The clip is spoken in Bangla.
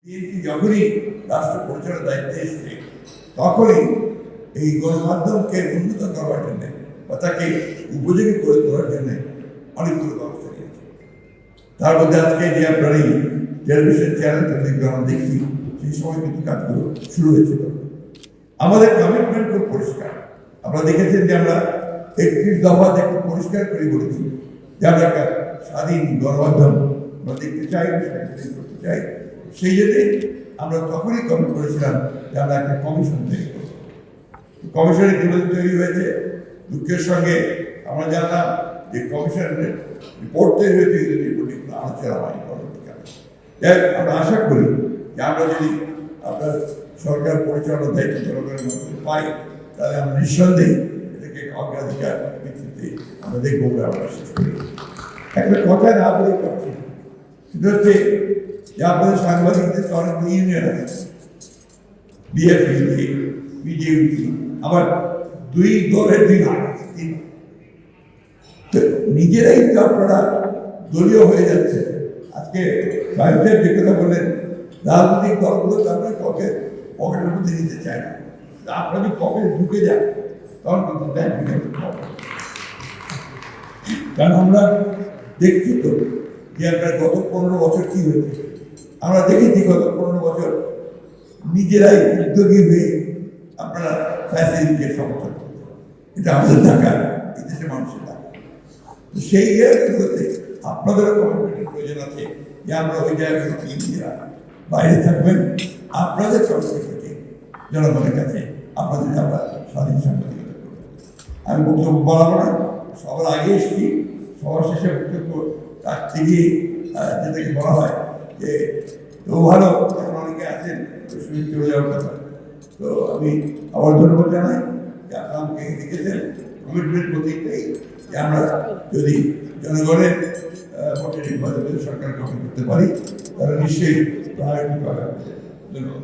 বিএনপি যখনই রাষ্ট্র পরিচালনার দায়িত্বে এসেছে তখনই এই গণমাধ্যমকে উন্নত করবার জন্য বা তাকে উপযোগী করে তোলার জন্য অনেকগুলো ব্যবস্থা নিয়েছে। তার মধ্যে আজকে যে আপনার এই টেলিভিশন চ্যানেলটা দেখবে আমরা দেখছি, সেই সময় কিন্তু কাজগুলো শুরু হয়েছিল। আমাদের কমিটমেন্ট খুব পরিষ্কার। আমরা দেখেছেন যে আমরা 31 দফাতে একটু পরিষ্কার করে বলেছি যে আমরা একটা স্বাধীন গণমাধ্যম আমরা দেখতে চাই, করতে চাই। সেই জন্যে আমরা তখনই কমিট করেছিলাম যে আমরা একটা কমিশন তৈরি করব। কমিশনের কিভাবে তৈরি হয়েছে, দুঃখের সঙ্গে আমরা জানলাম যে কমিশনের রিপোর্ট তৈরি হয়েছে, রিপোর্টগুলো আলোচনা হয়নি পরবর্তীকালে। আমরা আশা করি যে আমরা যদি আপনার সরকার পরিচালনার দায়িত্ব জনগণের মধ্যে পাই, তাহলে আমরা নিঃসন্দেহে এটাকে অগ্রাধিকার ভিত্তিতে আমরা দেখবো বলে আমরা শেষ করি। একটা কথা না বলে পারছি, সেটা হচ্ছে যে আপনাদের সাংবাদিকদের তো অনেক ইউনিয়ন আছে, বিএফইউসি, বিজেপি, আবার দুই দলের দুই ভাগ আছে, তো নিজেরাই তো আপনারা দলীয় হয়ে যাচ্ছে। আজকে ভাইদের যে কথা বললেন, রাজনৈতিক দলগুলো তো আপনার পকেটের মধ্যে নিতে চায় না। আপনারা যদি পকেটে ঢুকে যান তখন কিন্তু কারণ আমরা দেখছি তো যে আপনার গত 15 বছর কি হয়েছে। আমরা দেখেছি গত 15 বছর নিজেরাই উদ্যোগী হয়ে আপনারা ফ্যাসিলিটিকে সমর্থন করছে। এটা আমাদের ঢাকা, এই দেশের মানুষের ঢাকা। তো সেই জায়গাগুলোতে আপনাদেরও কমিটমেন্টের প্রয়োজন আছে যে আমরা ওই জায়গাগুলো নিজেরা বাইরে থাকবেন, আপনাদের কমিটমেন্ট থেকে জনগণের কাছে আপনাদের আমরা স্বাধীন সাংবাদিকতা করব। আমি বক্তব্য বলাবো না, সবার আগে এসেছি, সবার শেষে বক্তব্য রাখতে গিয়ে যেটাকে বলা হয় যে তো ভালো, এখন অনেকে আছেন সুযোগ চলে যাওয়ার কথা। তো আমি আবার ধন্যবাদ জানাই যে আপনারা আমাকে দেখেছেন। কমিটমেন্ট প্রতীকটাই যে আমরা যদি জনগণের ভোটে নির্বাচনের সরকার গঠন করতে পারি, তাহলে নিশ্চয়ই প্রায়োরিটি পাবে। ধন্যবাদ।